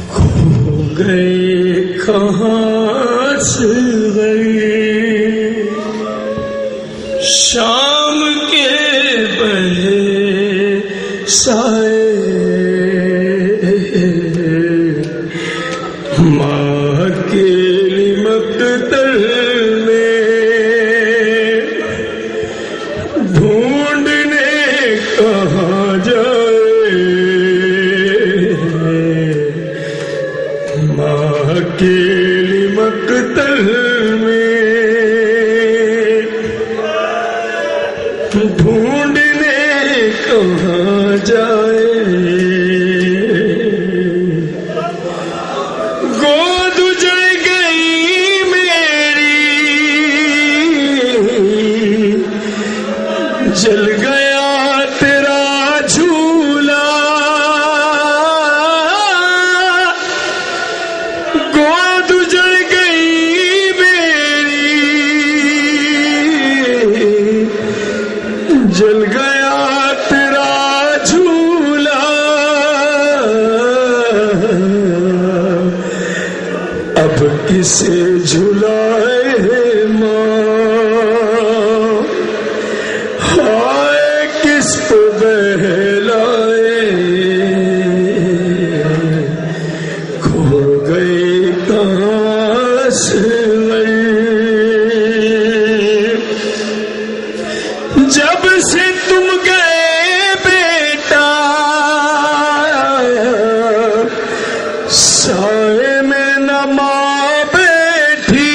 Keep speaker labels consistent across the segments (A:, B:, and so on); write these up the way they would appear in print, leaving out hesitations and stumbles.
A: کھو گئے کہاں سے گئے شام کے بہے سائے ماں کے مقتل میں ڈھونڈنے کہاں جائے ماں کے مقتل میں ڈھونڈنے کہاں جائے گود اجڑ گئی میری جل گیا تیرا جھولا گود اجڑ گئی میری جل گیا تیرا جھولا اب کسے جھلائے ماں ہائے کس کو بہلائے کھو گئے کہاں سے جب سے تم گئے بیٹا سائے میں نہ ماں بیٹھی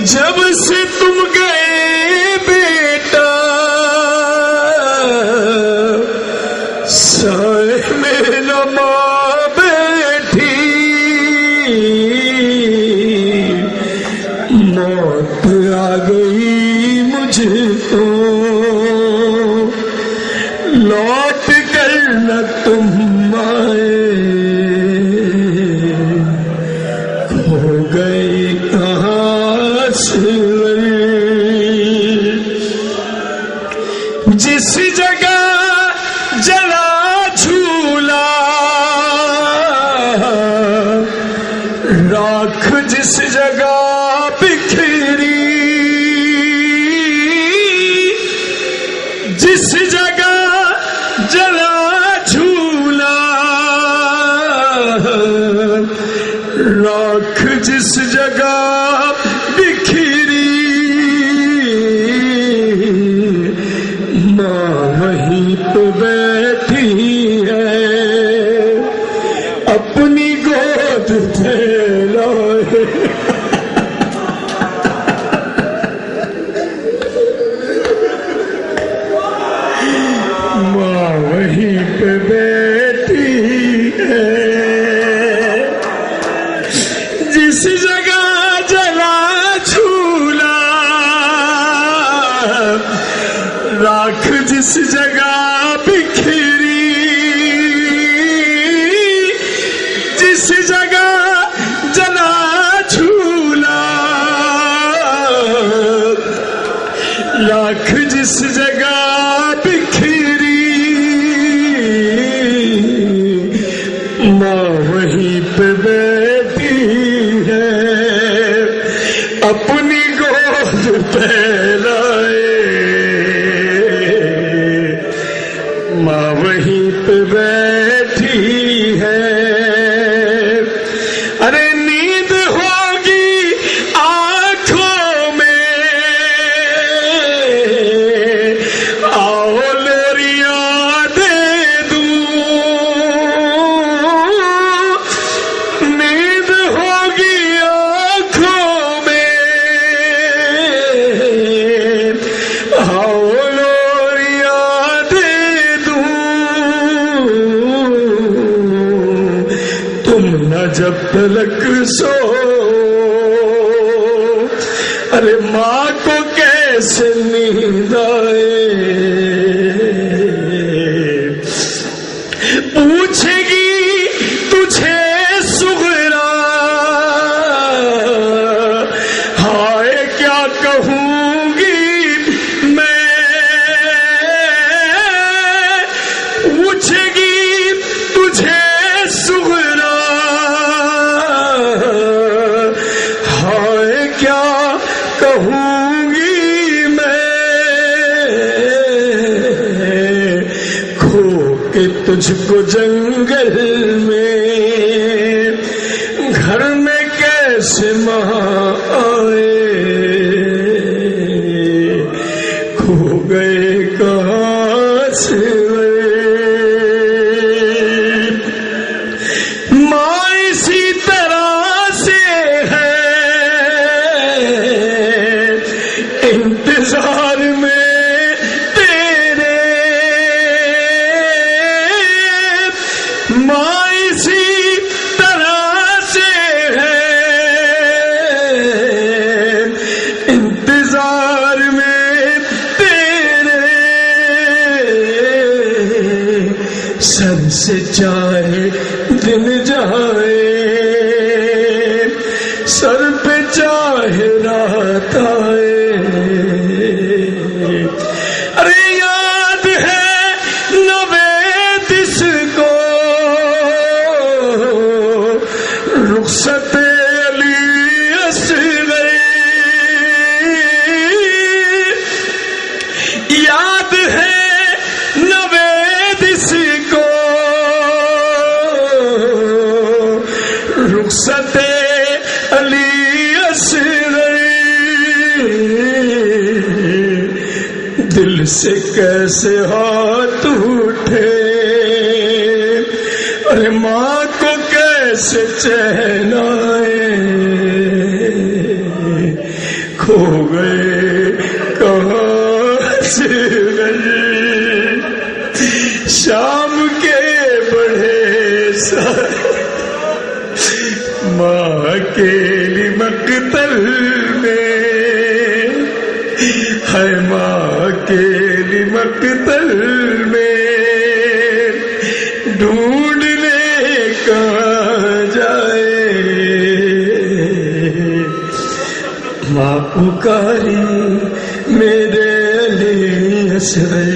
A: جب سے تم گئے بیٹا سائے میں نہ ماں بیٹھی موت آ گئی مجھ کو لوٹ کر نہ تم آئے کھو گئی کہاں سے جس جگہ جلا جھولا راکھ جس جگہ بکھری جس جگہ جلا جھولا راکھ جس جگہ بکھری ماں وہیں پہ بیٹھی ہے اپنی گود پھیلائے ماں وہیں پہ بیٹھی ہے جس جگہ جلا جھولا راکھ جس جگہ بکھری جس جگہ جلا جھولا راکھ جس جگہ بکھری ماں وہیں پہ بیٹھی ہے اپنی گود پھیلائے ماں وہیں پہ بیٹھی ہے ارے نیند ہوگی آنکھوں میں آؤ لوریاں دے دوں نیند ہوگی آنکھوں میں آؤ لوریاں دے دوں کہ تجھ کو جنگل میں گھر میں کیسے ماں آئے، کھو گئے کہاں سے ماں اسی طرح سے ہے انتظار میں تیرے، ماں اسی طرح سے ہے انتظار میں تیرے، سر سے چاہے دن جائے سر پہ چاہے رات آئے، ارے یاد ہے نوید اس کو رخصت علی اصغر، یاد ہے نوید اس کو رخصت علی اصغر، دل سے کیسے ہاتھ اٹھے، ارے ماں کو کیسے چین آئے، کھو گئے کہاں سے گئے، شام کے بڑے سارے ماں کے لیے مقتل میں ہے، ماں کے لیے مقتل میں ڈھونڈنے کہاں جائے، ماں پکاری میرے علی اصغر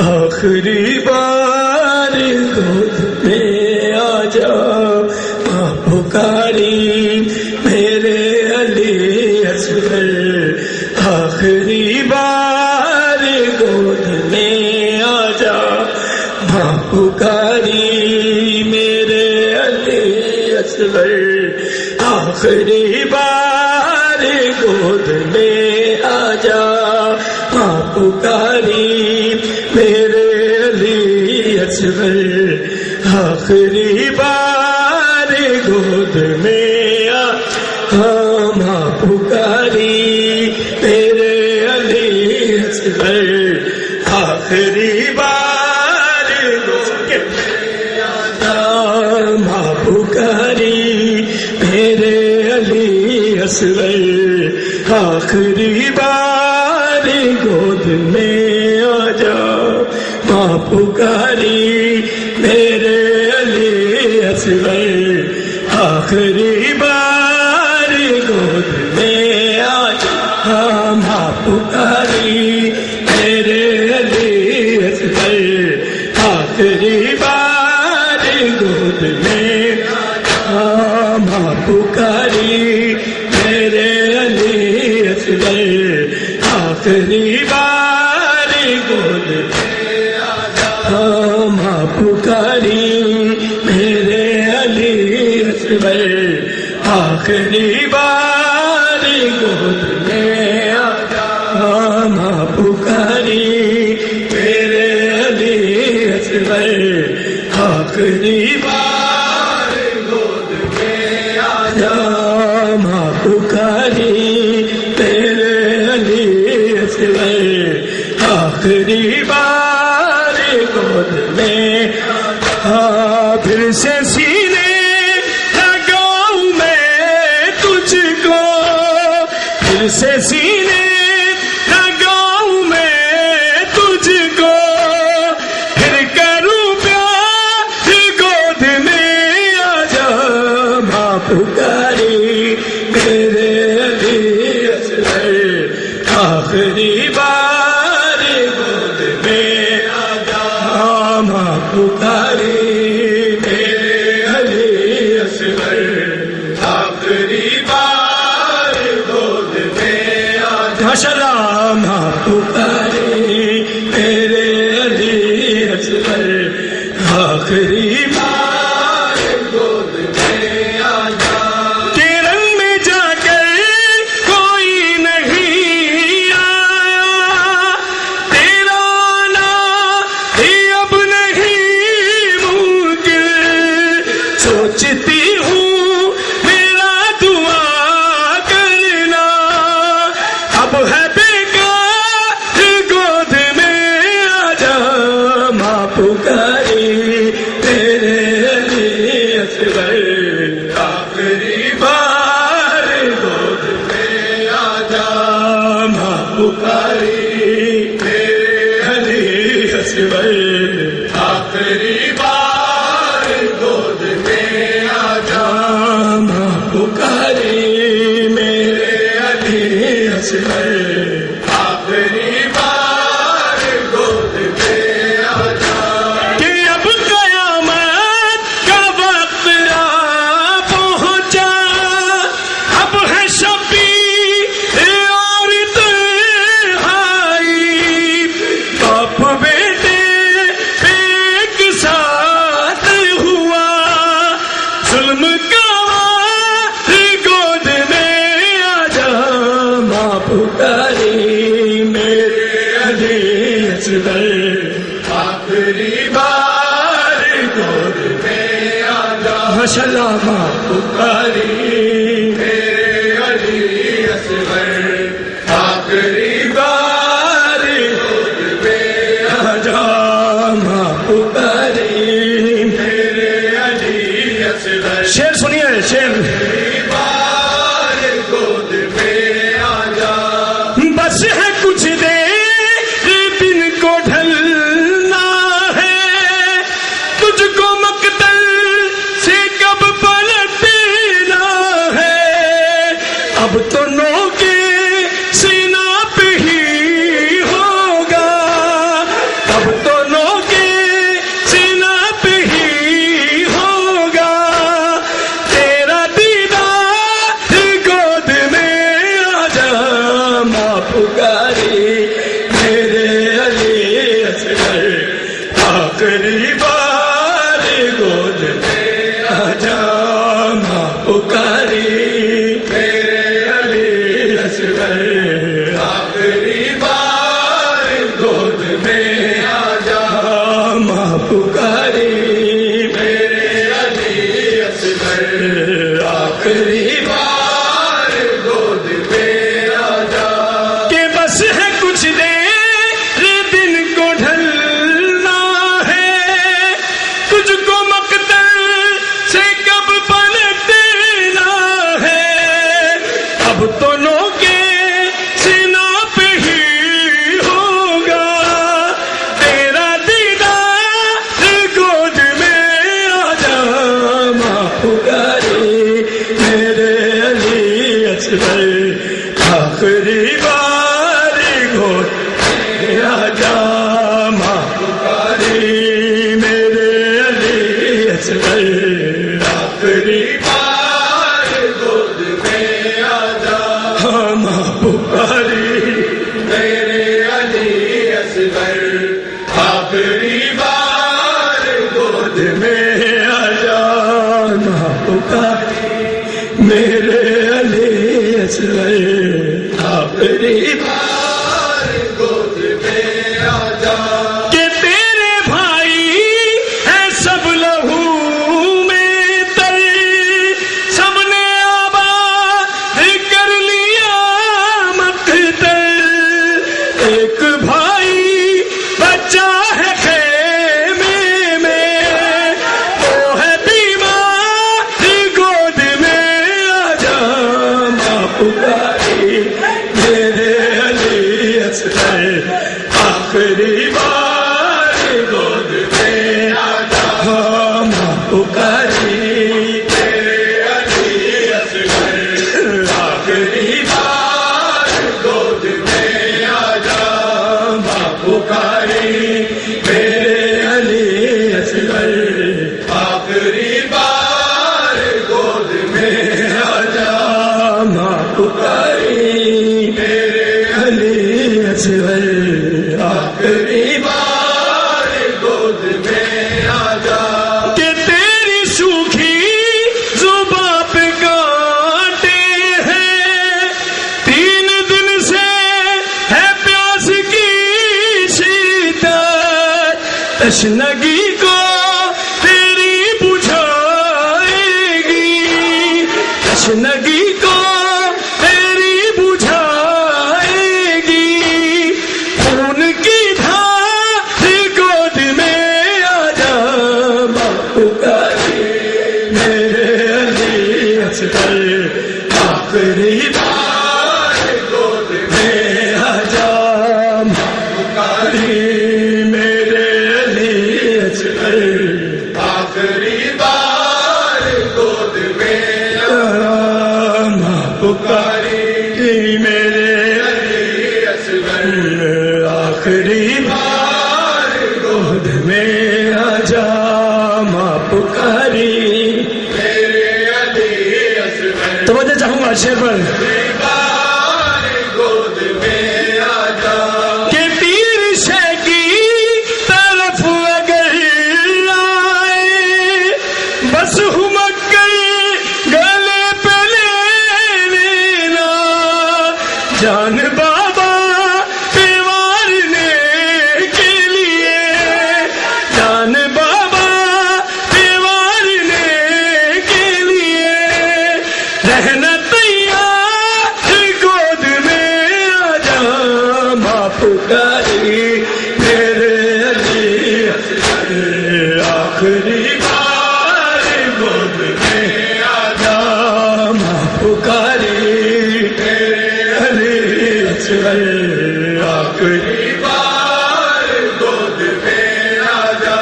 A: آخری بار گود میں آ جا، ماں پکاری میرے علی اصغر آخری بار گود میں آ جا، ماں پکاری میرے علی اصغر آخری بار گود میں آ جا، ماں پکاری میرے علی اصغر آخری بار گود میں آ، ماں پکاری میرے علی اصغر آخری بار گود میں آ جا، ماں پکاری میرے علی اصغر آخری بار گود میں آ جا، ماں پکاری میرے علی اصغر آخری بار گود میں آ جا، ماں پکاری میرے علی اصغر آخری بار گود میں آ جا، ماں پکاری میرے علی اصغر آخری بار گود میں آ جا، ماں پکاری میرے علی اصغر آخری بار گود میں آ جا، ماں پکاری میرے علی اصغر آخری بار گود میں آ جا، ماں پکاری میرے علی اصغر آخری بار گود میں آ، پھر سے سینے لگاؤں میں تجھ کو، پھر سے سینے لگاؤں میں تجھ کو، پھر کروں پیار گود میں آ جا، ماں پکاری میرے علی اصغر آخری بار گود میں آ جا، ماں پکاری میرے علی اصغر آخری بار گود میں آ جا، ماشاءاللہ، ماں پکاری میرے علی اصغر پکاری میرے علی اصغر آخری بار گود میں آجا ماں پکاری میرے علی اصغر آخری بار گود میں آجا ماں پکاری میرے علی اصغر آخری بار گود میں آجا کہ اب قیامت کا وقت آ پہنچا اب ہے شفیع اور تنہائی باپ بیٹے ایک ساتھ ہوا ظلم کا گود میں آجا ماں پکاری میرے علی اصغر آخری بار گود میں آجا ماشاء اللہ ماں پکاری میرے علی اصغر آخری بار گود میں آجا ماں پکاری میرے علی اصغر شعر سنیے شعر بار گود میں آجا بس ہے کچھ دیر دن کو ڈھلنا ہے تجھ کو مقتل سے کب پلٹنا ہے اب تو نو کے سینہ پہ ہی ہوگا اب تو نو کے سینہ پہ ہی ہوگا تیرا دیدار گود میں آجا ماں پکاری میرے علی اصغر آخری بار گود میں آجا ماں پکاری میرے علی اصغر آخری بار گود میں آجا ماں پکاری میرے علی اصغر آخری بار گود میں آجا کہ بس ہے کچھ دیر دن کو ڈھلنا ہے تجھ کو مقتل سے کب پلٹنا ہے اب تو نو کے سینہ پہ ہی ہوگا تیرا دیدار گود میں آجا ماں پکاری میرے علی اصغر آخری بار گود میں آجا ماں پکاری میرے علی اصغر آخری بار گود میں آجا ماں پکاری میرے علی اصغر آخری بار گود میں آجا ماں پکاری میرے علی اصغر آخری بار گود میں آجا کہ تیرے بھائی ہیں سب لہو میں تر سب نے آباد کر لیا مقتل ایک بھائی بچہ ہے خیمے میں وہ ہے بیمار گود میں آجا ماں پکاری میرے علی اصغر آخری بار گود میں آجا ماں پکاری میرے علی اصغر آخری بار گود میں آجا ماں پکاری میرے علی اصغر آخری بار گود میں آجا ماں پکاری میرے علی اصغر آخری بار گود میں آجا کہ تیری سوکھی زباں پہ کانٹے ہیں 3 دن سے ہے پیاس کی شدت تشنگی کو تیری بجھائے گی تشنگی کو تیری بجھائے گی خون کی دھار گود میں گود میں آجا ماں پکاری میرے علی اصغر. توجہ چاہوں گا شعر پر. گود میں آجا کہ پیر شے کی طرف اگر آئے بس ہمک کر گلے پہ لے لینا جان بابا رہنا تیار گود میں آجا ماں پکاری میرے علی اصغر. آخری بار گود میں آجا ماں پکاری میرے علی اصغر. آخری بار گود میں آجا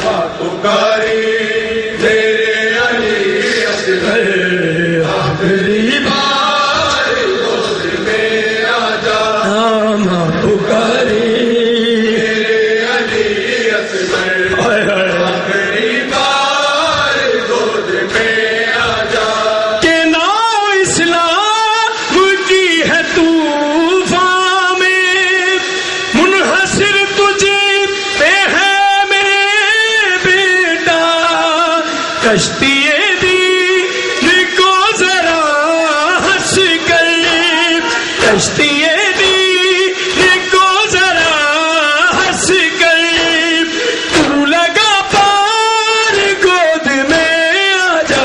A: ماں پکاری میرے علی اصغر. آخری بار گود میں آجا ماں پکاری میرے علی اصغر. آخری بار گود میں آجا کہ نام اسلام کی ہے طوفان میں منحصر تجھے پہ ہے میرے بیٹا. کشتی کشتی دین کو ذرا ہنس کر تو لگا پار گود میں آجا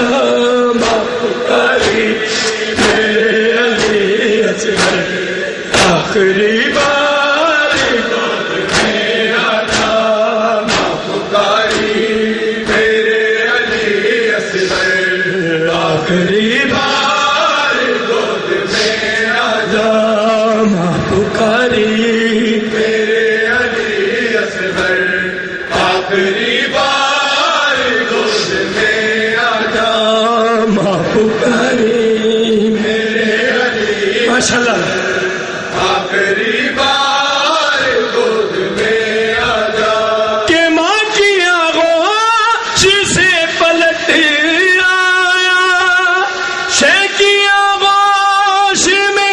A: ماں پکاری میرے علی اصغر. آخری بار گود میں آجا ماں پکاری میرے علی اصغر. آخری بار گود میں ماں پکاری میرے علی اصغر. آخری بار گود میں آجا ماں پکاری میرے علی. ماشاءاللہ. آخری بار گود میں آجا کہ ماں کی آغوش سے پلٹ آیا شے کی آغوش میں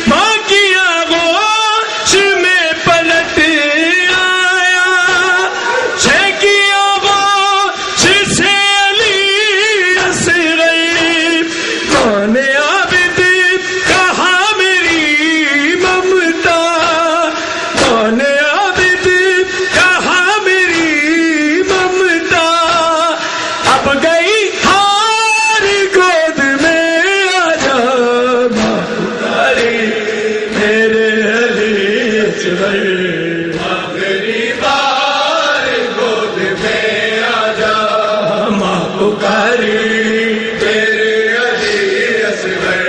A: ماں کی آغوش میں پلٹ آیا شے کی آغوش سے علی اصغر. ماں نے عابد کہا میری ممتا. ماں نے عابد کہا میری ممتا. اب گئی ہار گود میں آجا ماں پکاری میرے علی اصغر. آخری بار گود میں آجا ماں پکاری میرے علی اصغر.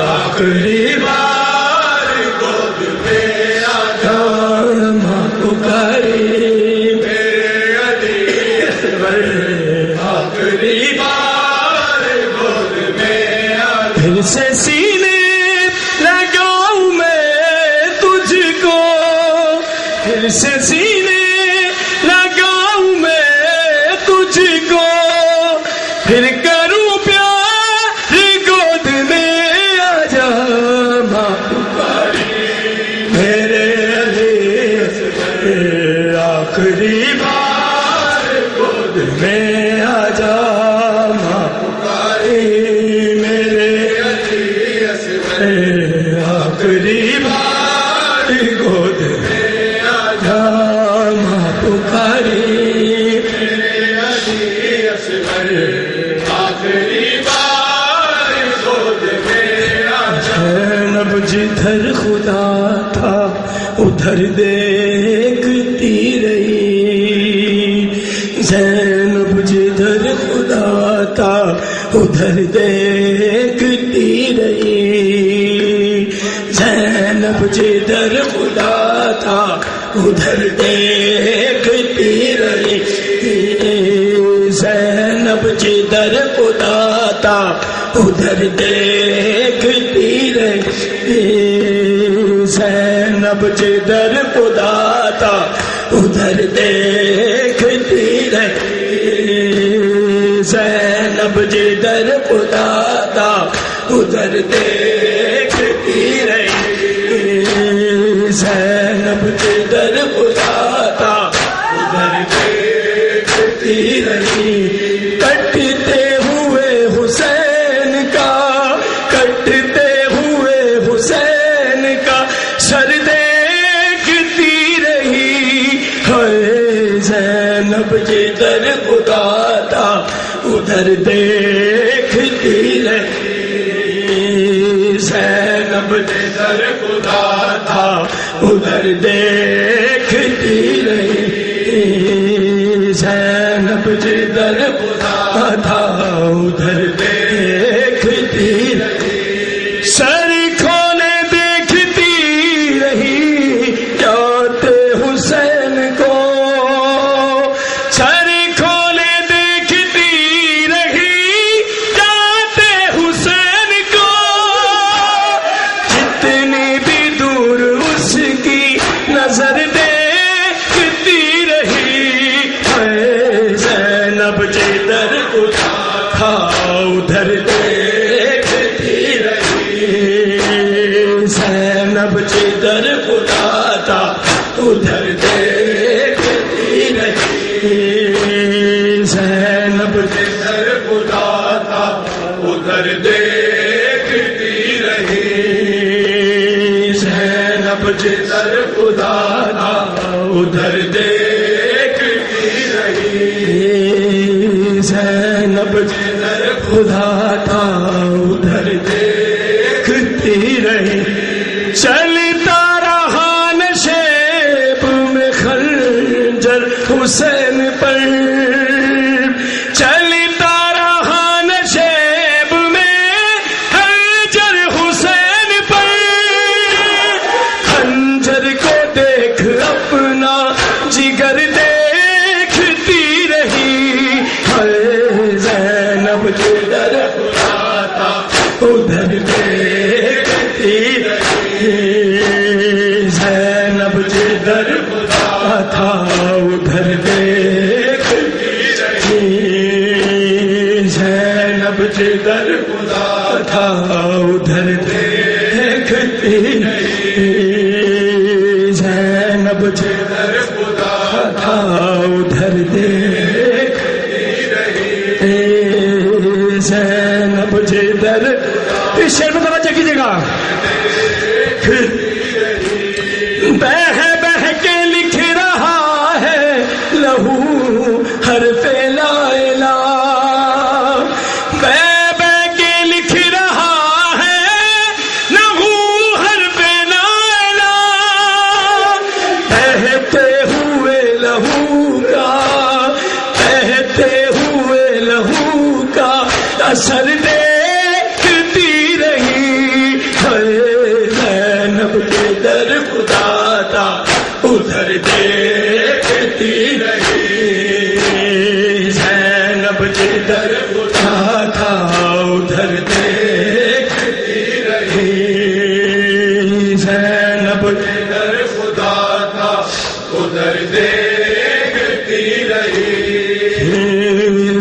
A: آخری بار گود میں آجا ماں پکاری میرے علی اصغر. آخری بار گود میں آجا پھر سے سینے لگاؤں میں تجھ کو. پھر سے سینے لگاؤں میں تجھ کو. پھر کروں پیار گود میں آجا ماں پکاری میرے علی اصغر. آخری بار گود میں آجا ماں پکاری میرے علی اصغر. آخری بار گود میں آجا ماں پکاری میرے علی اصغر. آخری بار گود میں آجا. زینب جدھر خدا تھا ادھر دیکھتی رہی. زینب جدھر خدا تھا ادھر دیکھتی رہی. زینب جدھر خدا تھا ادھر دیکھتی رہی. زینب جدھر خدا تھا ادھر دیکھتی رہی. زینب جدھر خدا تھا ادھر دیکھتی رہی، زینب جدھر خدا تھا ادھر دیکھتی رہی، زینب جدھر خدا تھا ادھر دیکھتی رہی، کٹتے ہوئے حسین کا، کٹتے ہوئے حسین کا سر دیکھتی رہی، زینب جدھر خدا تھا ادھر دیکھتی رہی، زینب جدھر خدا تھا ادھر دیکھتی رہی، زینب جدھر خدا تھا ادھر دیکھتی رہی، سر کھولے دیکھتی رہی جاتے حسین کو، سر کھولے دیکھتی رہی جاتے حسین کو، جتنی بھی دور اس کی نظر دیکھتی رہی، زینب جدھر خدا تھا ادھر دیکھتی رہی، زینب جدھر خدا تھا ادھر دیکھتی رہی، زینب جدھر خدا تھا ادھر دیکھتی رہی، زینب جدھر خدا تھا ادھر دیکھتی رہی، زینب جدھر خدا تھا ادھر دیکھتی رہی، چلتا رہا نشیب میں خنجر حسین پر، چلتا رہا نشیب میں خنجر حسین پر، خنجر کو دیکھ اپنا جگر دیکھتی رہی، زینب جدھر خدا تھا ادھر دیکھتی رہی، زینب جدھر خدا تھا ادھر دیکھتی رہی، زینب جدھر خدا تھا ادھر دیکھتی رہی، زینب جدھر خدا تھا ادھر دیکھتی رہی، زینب جدھر، اس شعر میں توجہ کیجیے گا، بہہ بہہ کے لکھ رہا ہے لہو حرف لا الہ، بہہ بہہ کے لکھ رہا ہے لہو حرف لا الہ، بہتے ہوئے لہو کا، بہتے ہوئے لہو کا اثر دیکھتی رہی، زینب جدھر خدا تھا ادھر دیکھتی رہی، زینب جدھر خدا تھا ادھر دیکھتی رہی، زینب جدھر خدا تھا ادھر دیکھتی رہی،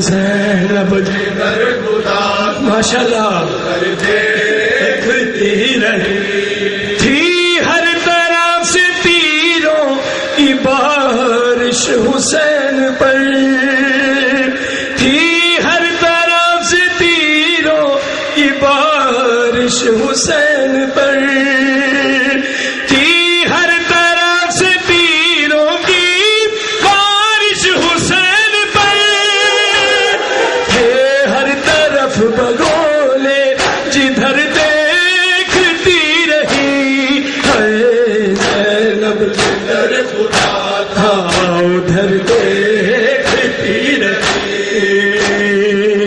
A: زینب جدھر خدا ماشاءاللہ ادھر دیکھتی رہی، تھی ہر طرف سے تیروں کی بارش حسین پر، تھی ہر طرف سے تیروں کی بارش حسین پر، تھی ہر طرف سے تیروں کی بارش حسین پر، تھے ہر طرف بگولے جدھر دیکھتی رہی، زینب جدھر خدا تھا ادھر دیکھتی رہی،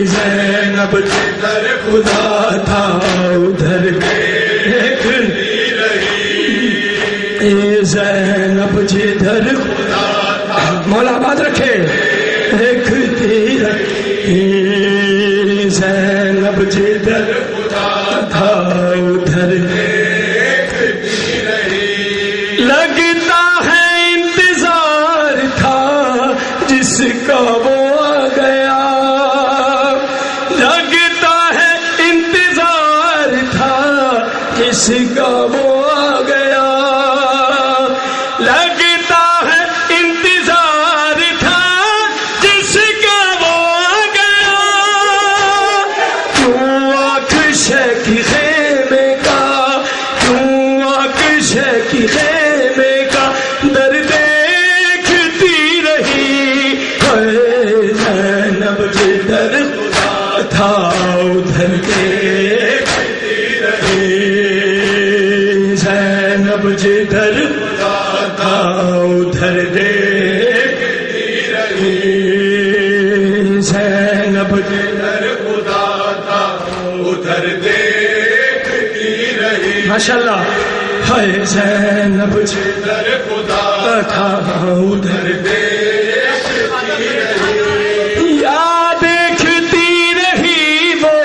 A: زینب جدھر خدا تھا ادھر دیکھتی رہی، زینب جدھر خدا تھا، مولا آباد رکھے، دیکھتی رہی، زینب جدھر خدا تھا ادھر دیکھتی رہی، لگتا ہے انتظار تھا جس کا وہ آ گیا، لگتا ہے انتظار تھا جس کا وہ آ گیا، لگتا ہے انتظار تھا جس کا وہ آ گیا، کیوں آنکھ شیخی خیمے کا، کیوں آنکھ شیخی خیمے کا در دیکھتی رہی، زینب جدھر خدا تھا ادھر دیکھتی رہی، زینب جدھر خدا تھا ادھر دیکھتی رہی، زینب جدھر خدا تھا ادھر دیکھتی رہی، ماشاءاللہ، ہے زینب جدھر خدا تھا ادھر دیکھتی رہی، یا دیکھتی رہی وہ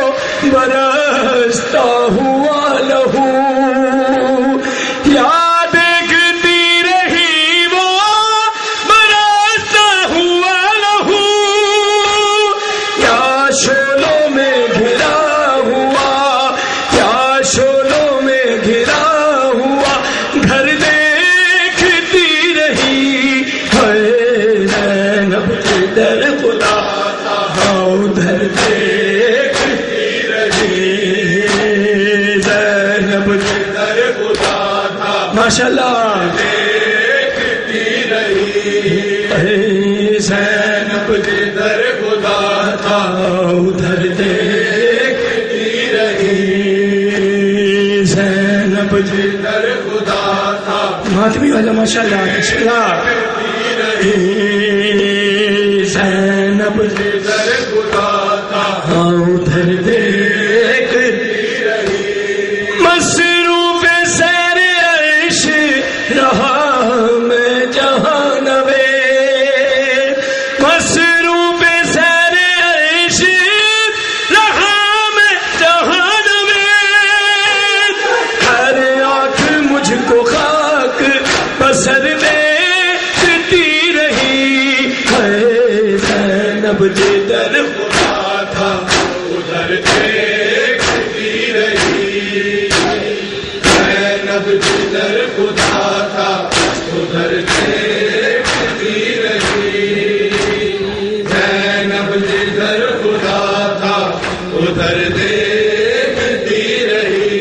A: برستا ہوا لہو، یا دیکھتی رہی وہ برستا ہوا لہو، یا شولوں میں گھرا ہوا، یا شولوں میں گھرا ہوا گھر دیکھتی رہی، ہے زینب جدھر خدا تھا ادھر دیکھتی رہی، زینب جدھر خدا تھا ماشاءاللہ دیکھتی رہی، ہے زینب جدھر خدا تھا ادھر دیکھتی رہی، زینب جدھر خدا تھا ماتمی والا ماشاءاللہ بسم اللہ، زینب جدھر خدا تھا ادھر دیکھتی رہی، مصروف سیر عرش رہا میں جہانوے، مصروف سیر عرش رہا میں جہانوے، ہر آنکھ مجھ کو خاک بسر دیکھتی رہی، ہے زینب جدھر خدا تھا ادھر دیکھتی رہی، زینب جدھر خدا تھا ادھر دیکھتی رہی، زینب جدھر خدا تھا ادھر دیکھتی رہی،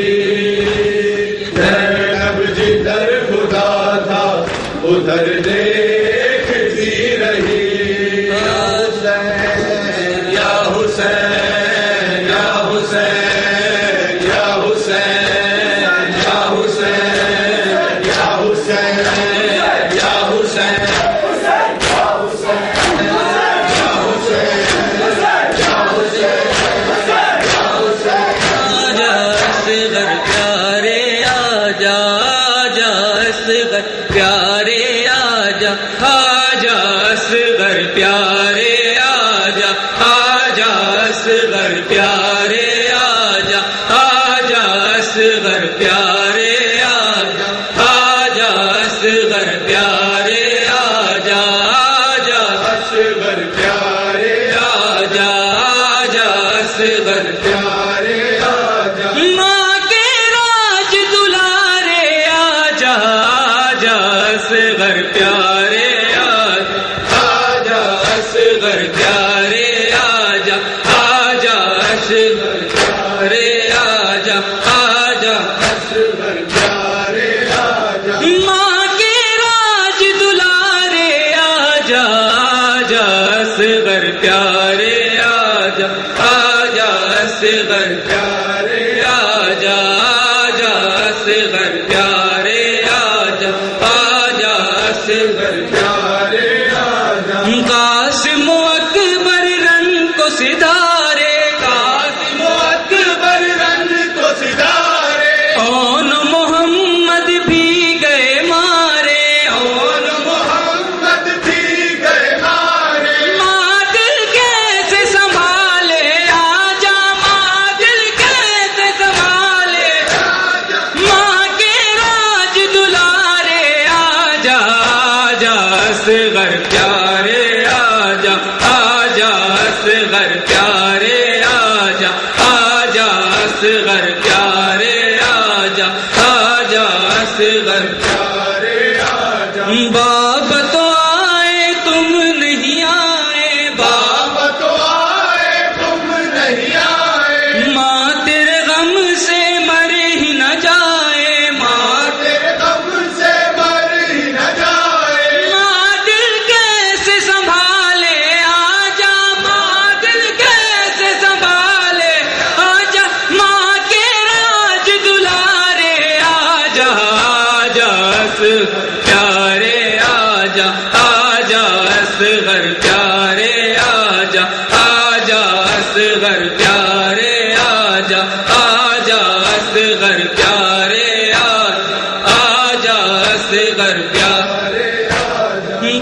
A: زینب جدھر خدا تھا ادھر دیکھتی رہی، یا حسین یا حسین یا حسین یا حسین یا حسین یا حسین
B: پیارے آجا آجا اصغر پیارے آجا آجا اصغر پیارے آجا آجا اصغر پیارے آجا آجا اصغر پیارے آجا آجا اصغر پیارے آجا آجا اصغر پیارے آجا، ماں کے راج دلارے آجا آجا اصغر پیارے آجا اصغر پیارے آجا آجا اصغر پیارے آجا آجا اصغر پیارے آجا، ماں کے راج دلارے آجا آجا اصغر پیارے آجا آجا اصغر پیارے آجا آجا اصغر پیارے آجا آجا اصغر پیارے آجا، قاسم و اکبر رنگ کو سدھارے، قاسم و اکبر رنگ کو سدھارے، اون محمد بھی گئے مارے، اون محمد بھی گئے مارے، ماں دل کیسے سنبھالے آجا، ماں دل کیسے سنبھالے، ماں کے راج دلارے اصغر پیارے آجا آجا اصغر پیارے آجا آجا اصغر پیارے آجا اصغر پیارے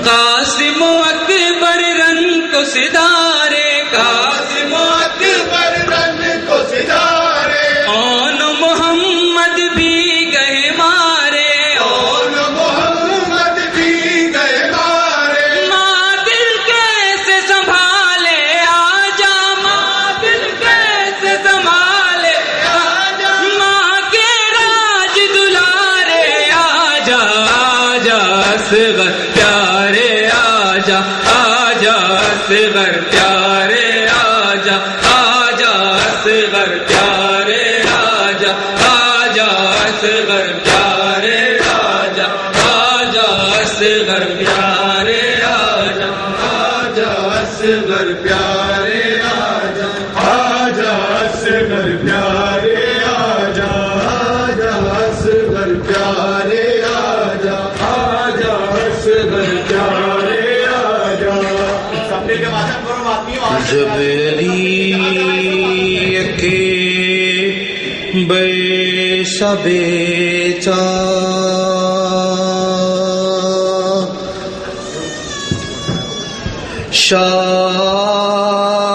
B: قاسم و اکبر رن کو سدارے قاسم و اکبر رن کو سدارے اون محمد بھی گئے مارے اون محمد بھی گئے مارے ماں دل کیسے سنبھالے آجا ماں دل کیسے سنبھالے آجا ماں کے راج دلارے آجا آجا اصغر پیارے آجا آجا اصغر پیارے آجا آجا اصغر پیارے آجا آجا اصغر پیارے آجا آجا اصغر پیارے آجا آجا اصغر پیارے آجا
A: آجا اصغر پیارے آجا آجا اصغر پیارے آجا آجا اصغر پیارے آجا جب علی کے بیشا بیچا شاہ